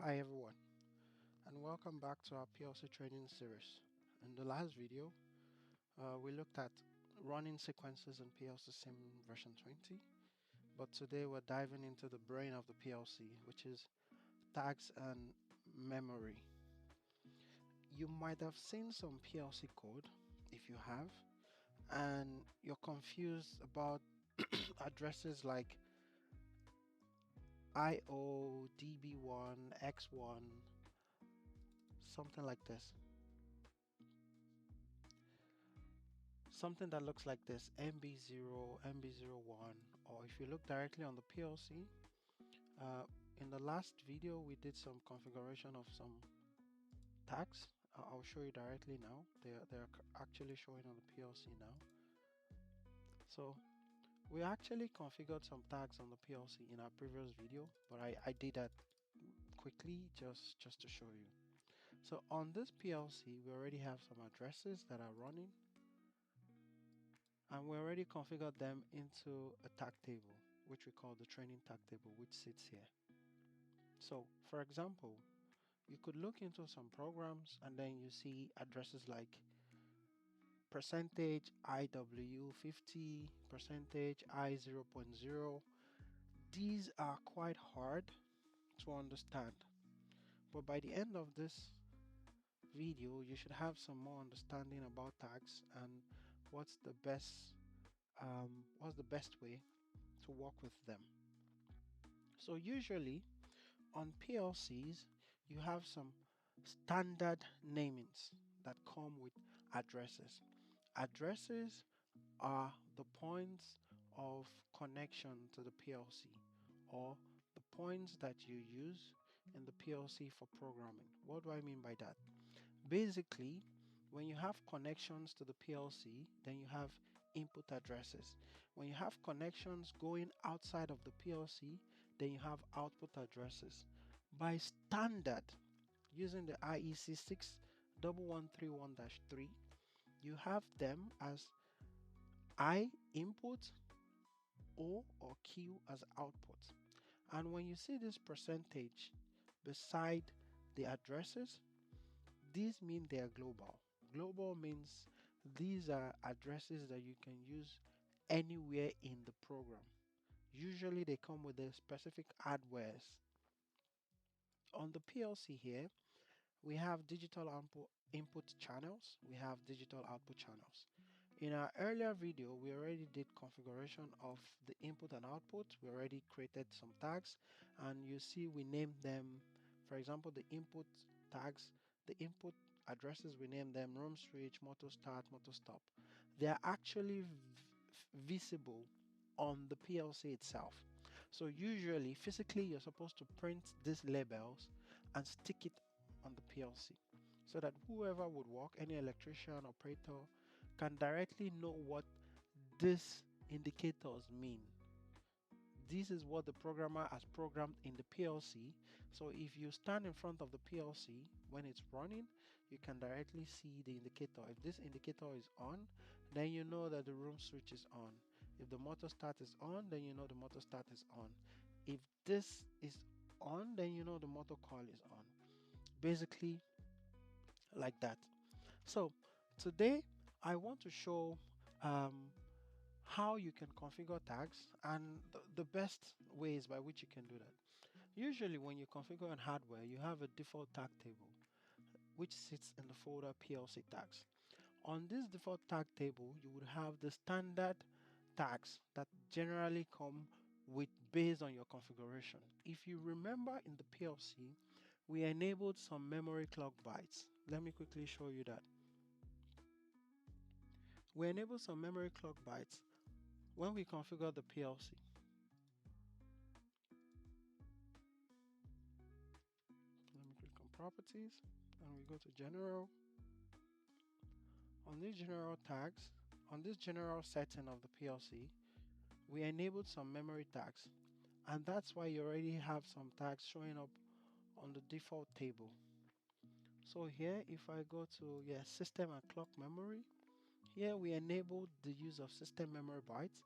Hi everyone, and welcome back to our PLC training series. In the last video, we looked at running sequences in PLCSIM version 20, but today we're diving into the brain of the PLC, which is tags and memory. You might have seen some PLC code, if you have, and you're confused about addresses like IO, DB1, X1, something like this. Something that looks like this, MB0, MB01, or if you look directly on the PLC, in the last video we did some configuration of some tags. I'll show you directly now. They're actually showing on the PLC now. So we actually configured some tags on the PLC in our previous video, but I did that quickly just to show you. So on this PLC we already have some addresses that are running, and we already configured them into a tag table, which we call the training tag table, which sits here. So for example, you could look into some programs and then you see addresses like percentage IW50, percentage I0.0. These are quite hard to understand, but by the end of this video you should have some more understanding about tags and what's the best way to work with them. So usually on PLCs you have some standard namings that come with addresses. Addresses are the points of connection to the PLC, or the points that you use in the PLC for programming. What do I mean by that? Basically, when you have connections to the PLC, then you have input addresses. When you have connections going outside of the PLC, then you have output addresses. By standard, using the IEC 61131-3, you have them as I input, O or Q as output. And when you see this percentage beside the addresses, these mean they are global. Global means these are addresses that you can use anywhere in the program. Usually they come with the specific hardwares. On the PLC here, we have digital input channels, we have digital output channels. In our earlier video, we already did configuration of the input and output. We already created some tags, and you see we named them, for example, the input tags, the input addresses, we named them room switch, motor start, motor stop. They are actually visible on the PLC itself. So usually, physically, you're supposed to print these labels and stick it on the PLC so that whoever would work, any electrician, operator, can directly know what these indicators mean. This is what the programmer has programmed in the PLC. So if you stand in front of the PLC when it's running, you can directly see the indicator. If this indicator is on, then you know that the room switch is on. If the motor start is on, then you know the motor start is on. If this is on, then you know the motor coil is on. Basically like that. So today I want to show how you can configure tags and the best ways by which you can do that. Usually when you configure on hardware, you have a default tag table which sits in the folder PLC tags. On this default tag table, you would have the standard tags that generally come with based on your configuration. If you remember, in the PLC we enabled some memory clock bytes. Let me quickly show you that. We enable some memory clock bytes when we configure the PLC. Let me click on properties and we go to general. On these general tags, on this general setting of the PLC, we enabled some memory tags, and that's why you already have some tags showing up on the default table. So here, if I go to system and clock memory, here we enabled the use of system memory bytes.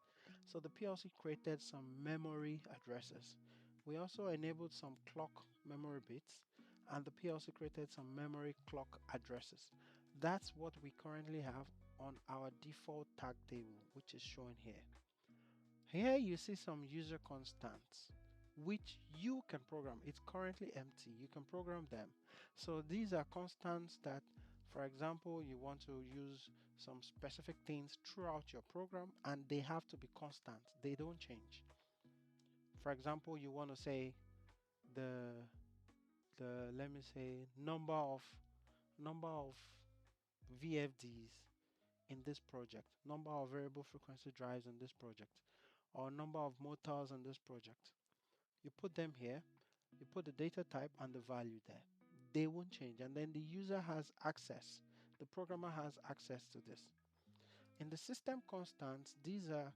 So the PLC created some memory addresses. We also enabled some clock memory bits, and the PLC created some memory clock addresses. That's what we currently have on our default tag table, which is shown here. Here you see some user constants which you can program. It's currently empty. You can program them. So these are constants that, for example, you want to use some specific things throughout your program, and they have to be constant. They don't change. For example, you want to say the let me say number of VFDs in this project, number of variable frequency drives in this project, or number of motors in this project. You put them here, you put the data type and the value there. They won't change, and then the user has access. The programmer has access to this. In the system constants, these are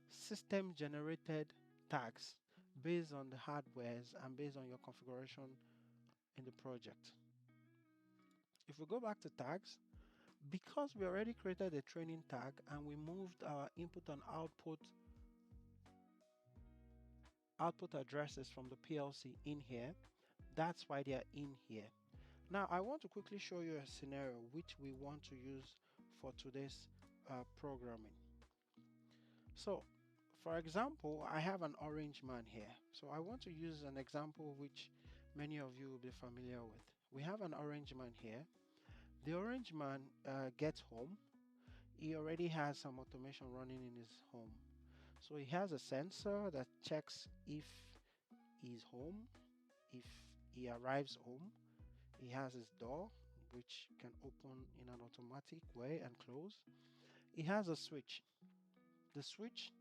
system generated tags based on the hardwares and based on your configuration in the project. If we go back to tags, because we already created a training tag and we moved our input and output addresses from the PLC in here, that's why they are in here. Now I want to quickly show you a scenario which we want to use for today's programming. So for example, I have an orange man here. So I want to use an example which many of you will be familiar with. We have an orange man here. The orange man gets home. He already has some automation running in his home. So he has a sensor that checks if he's home, if he arrives home. He has his door, which can open in an automatic way and close. He has a switch. The switch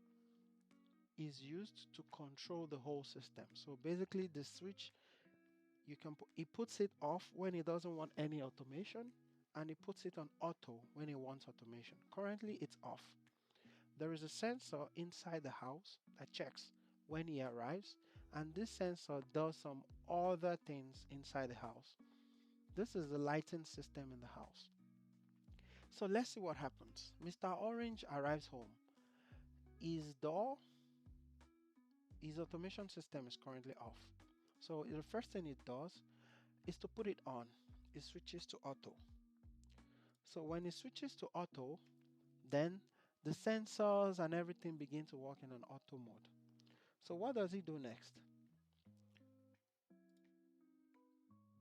is used to control the whole system. So basically the switch, he puts it off when he doesn't want any automation, and he puts it on auto when he wants automation. Currently it's off. There is a sensor inside the house that checks when he arrives, and this sensor does some other things inside the house. This is the lighting system in the house. So let's see what happens. Mr. Orange arrives home. His automation system is currently off. So the first thing it does is to put it on. It switches to auto. So when it switches to auto, then the sensors and everything begin to work in an auto mode. So what does he do next?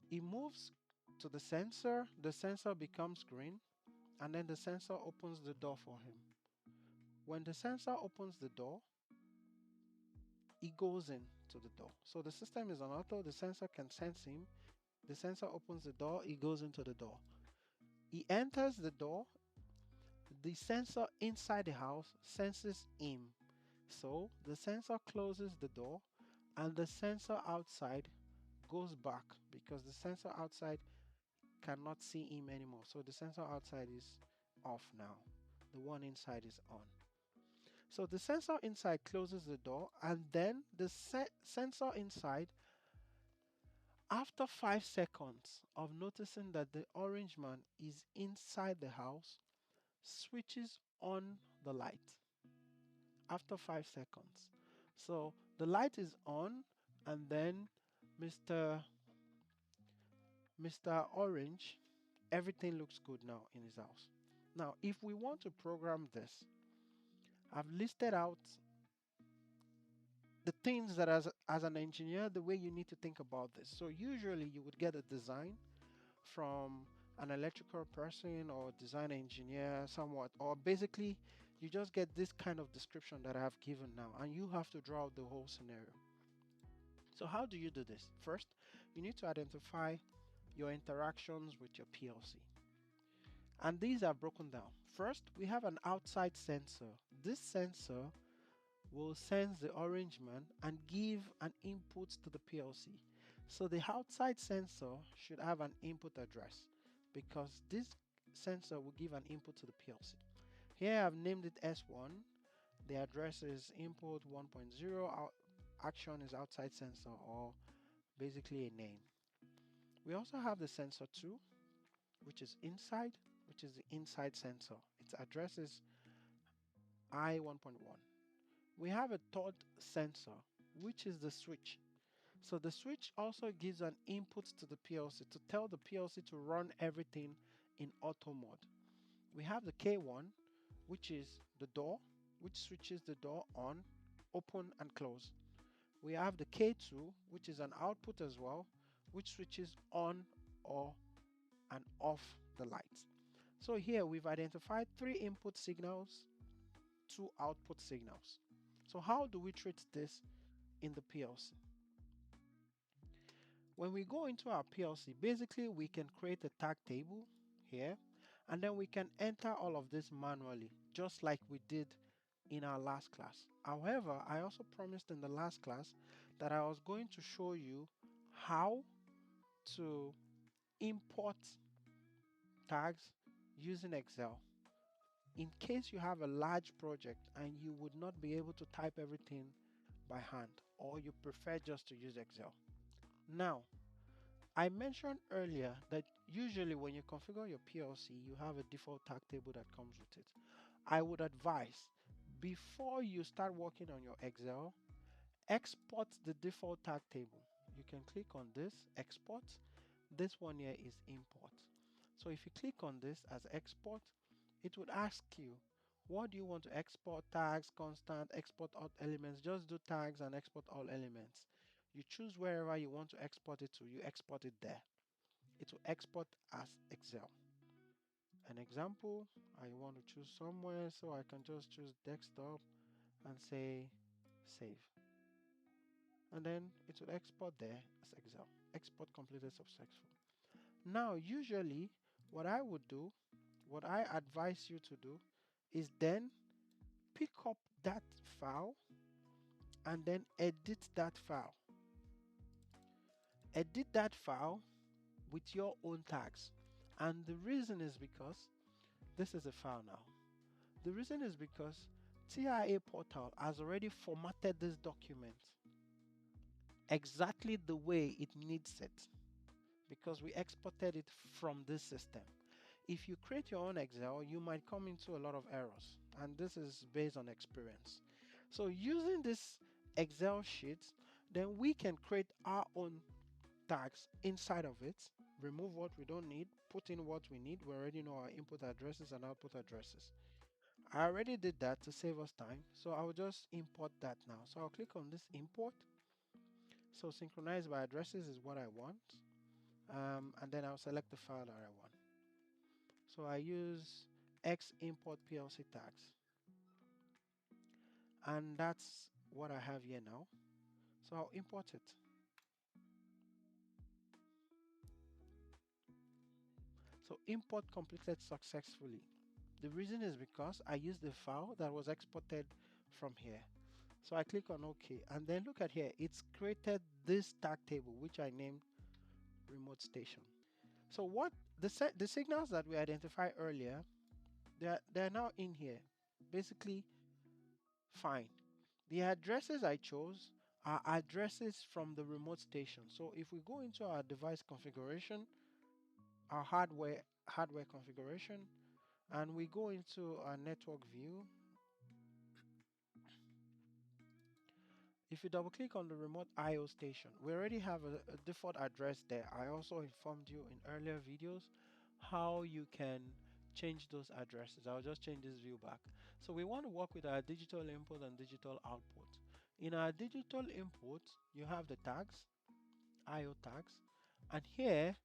He moves to the sensor becomes green, and then the sensor opens the door for him. When the sensor opens the door, he goes into the door. So the system is on auto, the sensor can sense him, the sensor opens the door, he goes into the door. He enters the door, the sensor inside the house senses him. So the sensor closes the door, and the sensor outside goes back because the sensor outside cannot see him anymore. So the sensor outside is off now. The one inside is on. So the sensor inside closes the door, and then the sensor inside, after 5 seconds of noticing that the orange man is inside the house, switches on the light after 5 seconds. So the light is on, and then Mr. Orange, everything looks good now in his house. Now if we want to program this, I've listed out the things that as an engineer, the way you need to think about this. So usually you would get a design from an electrical person or design engineer somewhat, or basically you just get this kind of description that I have given now, and you have to draw out the whole scenario. So how do you do this? First, you need to identify your interactions with your PLC. And these are broken down. First, we have an outside sensor. This sensor will sense the orange man and give an input to the PLC. So the outside sensor should have an input address because this sensor will give an input to the PLC. Here I've named it S1. The address is input 1.0. Action is outside sensor, or basically a name. We also have the sensor 2, which is inside, which is the inside sensor. Its address is I1.1. We have a third sensor, which is the switch. So the switch also gives an input to the PLC to tell the PLC to run everything in auto mode. We have the K1, which is the door, which switches the door on, open and close. We have the K2, which is an output as well, which switches on or and off the lights. So here we've identified 3 input signals, 2 output signals. So how do we treat this in the PLC? When we go into our PLC, basically we can create a tag table here, and then we can enter all of this manually, just like we did in our last class. However, I also promised in the last class that I was going to show you how to import tags using Excel in case you have a large project and you would not be able to type everything by hand, or you prefer just to use Excel. Now, I mentioned earlier that usually when you configure your PLC, you have a default tag table that comes with it. I would advise, before you start working on your Excel, export the default tag table. You can click on this, export. This one here is import. So if you click on this as export, it would ask you, what do you want to export? Tags, constant, export all elements. Just do tags and export all elements. You choose wherever you want to export it to, you export it there. It will export as Excel. An example, I want to choose somewhere, so I can just choose desktop and say save. And then it will export there as Excel. Export completed successful. Now, usually what I would do, what I advise you to do, is then pick up that file and then edit that file. Edit that file with your own tags. And the reason is because this is a file now. The reason is because TIA Portal has already formatted this document exactly the way it needs it, because we exported it from this system. If you create your own Excel, you might come into a lot of errors, and this is based on experience. So using this Excel sheet, then we can create our own tags inside of it, remove what we don't need, put in what we need. We already know our input addresses and output addresses. I already did that to save us time, so I will just import that now. So I'll click on this import. So synchronize by addresses is what I want, and then I'll select the file that I want. So I use X import PLC tags, and that's what I have here now. So I'll import it. So import completed successfully. The reason is because I used the file that was exported from here. So I click on OK, and then look at here, it's created this tag table which I named remote station. So what the signals that we identified earlier, they're now in here, basically fine. The addresses I chose are addresses from the remote station. So if we go into our device configuration, our hardware configuration, and we go into our network view, if you double click on the remote IO station, we already have a default address there. I also informed you in earlier videos how you can change those addresses. I'll just change this view back. So we want to work with our digital input and digital output. In our digital input, you have the tags, IO tags, and here,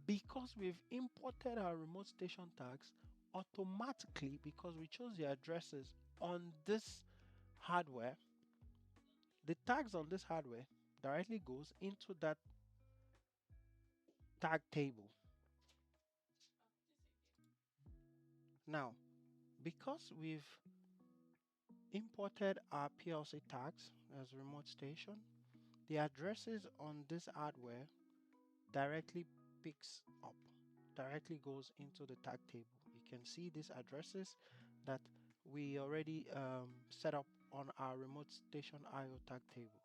because we've imported our remote station tags, automatically, because we chose the addresses on this hardware, the tags on this hardware directly goes into that tag table. Now, because we've imported our PLC tags as remote station, the addresses on this hardware directly goes into the tag table. You can see these addresses that we already set up on our remote station IO tag table.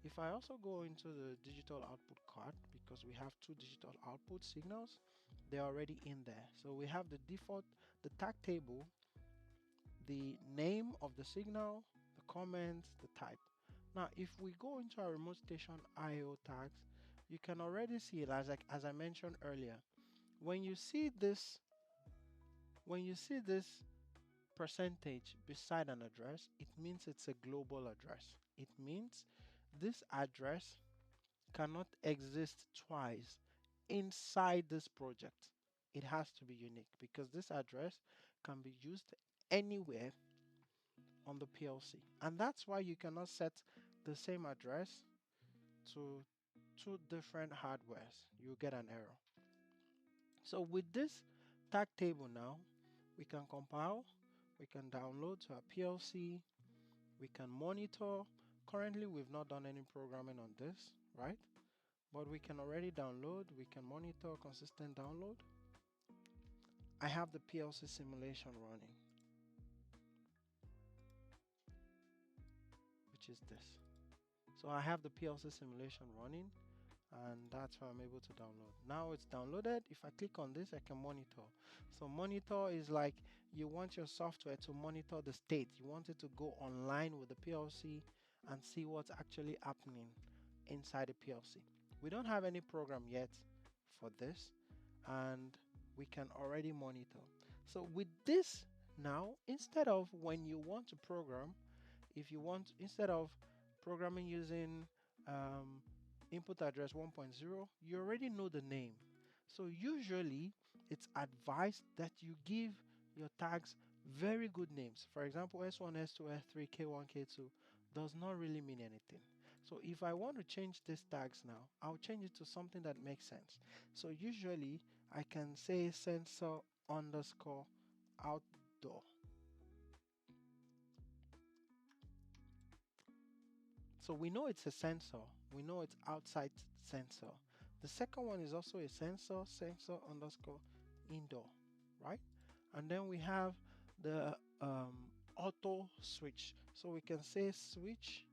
If I also go into the digital output card, because we have 2 digital output signals, they're already in there. So we have the default, the tag table, the name of the signal, the comment, the type. Now, if we go into our remote station IO tags, you can already see it as I mentioned earlier. When you see this percentage beside an address, it means it's a global address. It means this address cannot exist twice inside this project. It has to be unique because this address can be used anywhere on the PLC. And that's why you cannot set the same address to two different hardwares. You get an error. So with this tag table now, we can compile, we can download to our PLC, we can monitor. Currently, we've not done any programming on this, right? But we can already download, we can monitor consistent download. I have the PLC simulation running, which is this. So I have the PLC simulation running, and that's why I'm able to download. Now it's downloaded. If I click on this, I can monitor. So monitor is like you want your software to monitor the state. You want it to go online with the PLC and see what's actually happening inside the PLC. We don't have any program yet for this, and we can already monitor. So with this now, instead of when you want to program, if you want, instead of programming using input address 1.0, you already know the name. So usually it's advised that you give your tags very good names. For example, S1, S2, S3, K1, K2 does not really mean anything. So if I want to change these tags now, I'll change it to something that makes sense. So usually I can say sensor underscore outdoor. So we know it's a sensor. We know it's outside sensor. The second one is also a sensor, sensor underscore indoor, right? And then we have the auto switch. So we can say switch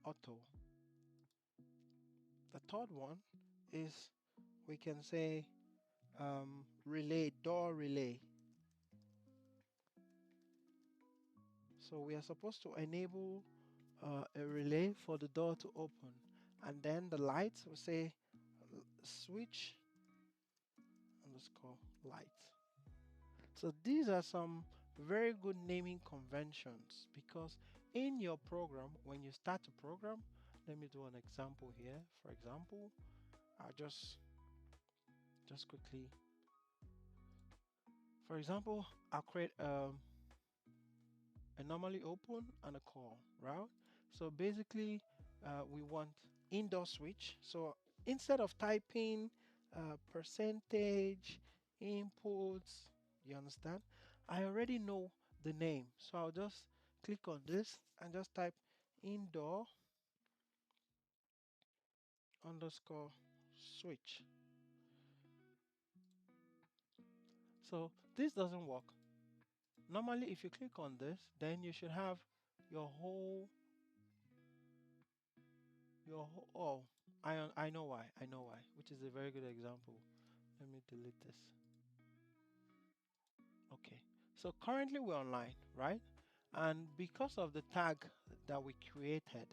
auto. The third one is we can say relay, door relay. So we are supposed to enable a relay for the door to open, and then the lights will say switch underscore light. So these are some very good naming conventions, because in your program, when you start to program, let me do an example here. For example, I'll just quickly, for example, I'll create a normally open and a call, right? So basically, we want indoor switch. So instead of typing percentage inputs, you understand? I already know the name. So I'll just click on this and just type indoor underscore switch. So this doesn't work. Normally, if you click on this, then you should have your whole, oh, I know why, which is a very good example. Let me delete this. Okay, so currently we're online, right? And because of the tag that we created,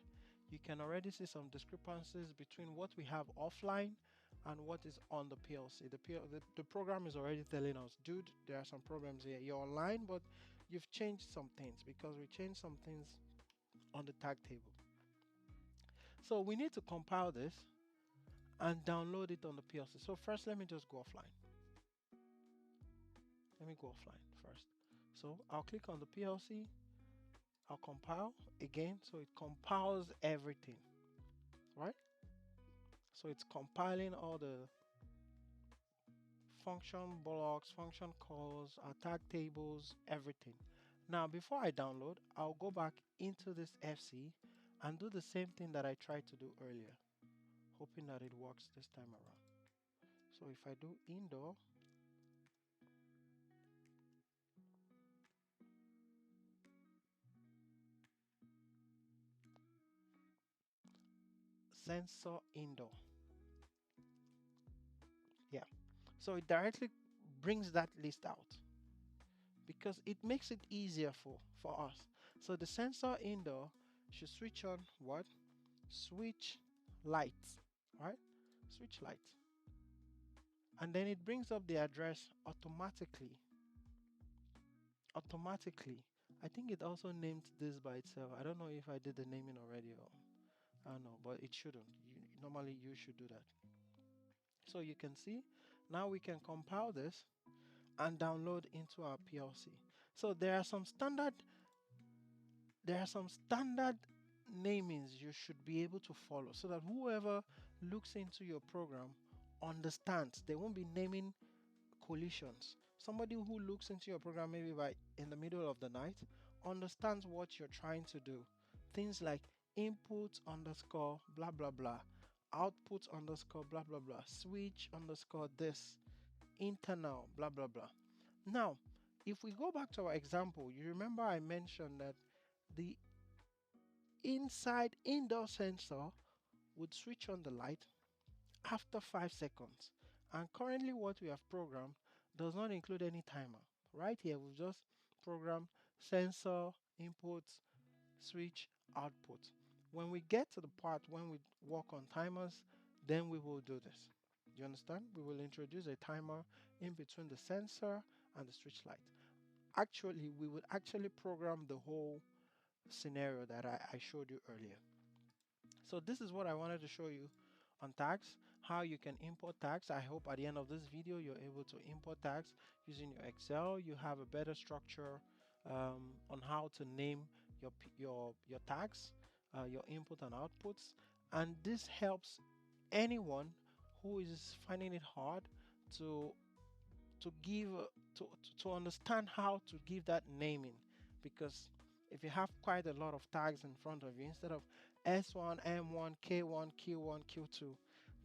you can already see some discrepancies between what we have offline and what is on the PLC. The program is already telling us, dude, there are some problems here. You're online, but you've changed some things, because we changed some things on the tag table. So we need to compile this and download it on the PLC. So first, let me just go offline. Let me go offline first. So I'll click on the PLC. I'll compile again. So it compiles everything, right? So it's compiling all the function blocks, function calls, tag tables, everything. Now, before I download, I'll go back into this FC and do the same thing that I tried to do earlier, hoping that it works this time around. So if I do indoor, sensor indoor. Yeah. So it directly brings that list out, because it makes it easier for us. So the sensor indoor should switch on what? Switch light, right? Switch light. And then it brings up the address automatically. I think it also named this by itself. I don't know if I did the naming already, or I don't know, but it shouldn't. Normally you should do that. So you can see now we can compile this and download into our PLC. So there are some standard namings you should be able to follow, so that whoever looks into your program understands. They won't be naming collisions. Somebody who looks into your program maybe by in the middle of the night understands what you're trying to do. Things like input underscore blah blah blah, output underscore blah blah blah, switch underscore this, internal blah blah blah. Now if we go back to our example, you remember I mentioned that the inside indoor sensor would switch on the light after 5 seconds, and currently what we have programmed does not include any timer. Right here we've just programmed sensor input switch output. When we get to the part when we work on timers, then we will do this. You understand? We will introduce a timer in between the sensor and the switch light. Actually, we would actually program the whole scenario that I showed you earlier. So this is what I wanted to show you on tags, how you can import tags. I hope at the end of this video you're able to import tags using your Excel. You have a better structure on how to name your tags, your input and outputs, and this helps anyone who is finding it hard to give to understand how to give that naming. Because if you have quite a lot of tags in front of you, instead of S1, M1, K1, Q1, Q2,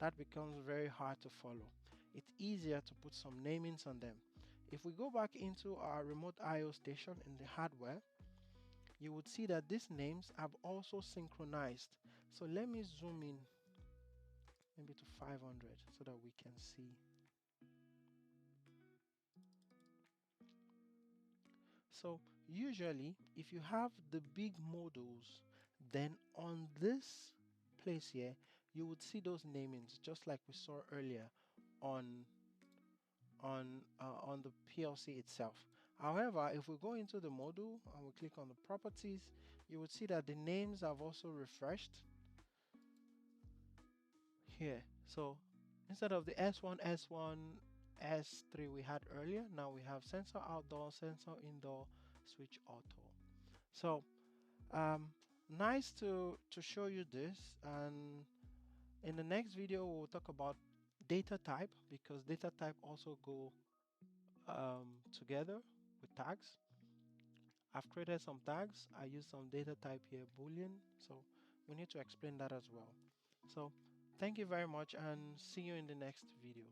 that becomes very hard to follow. It's easier to put some namings on them. If we go back into our remote IO station in the hardware, you would see that these names have also synchronized. So let me zoom in maybe to 500 so that we can see. So usually if you have the big modules, then on this place here you would see those namings just like we saw earlier on the PLC itself. However, if we go into the module and we click on the properties, you would see that the names have also refreshed here. So instead of the S1, S3 we had earlier, now we have sensor outdoor, sensor indoor, switch auto. So nice to show you this, and in the next video we'll talk about data type, because data type also go together with tags. I've created some tags. I use some data type here, Boolean, so we need to explain that as well. So thank you very much and see you in the next video.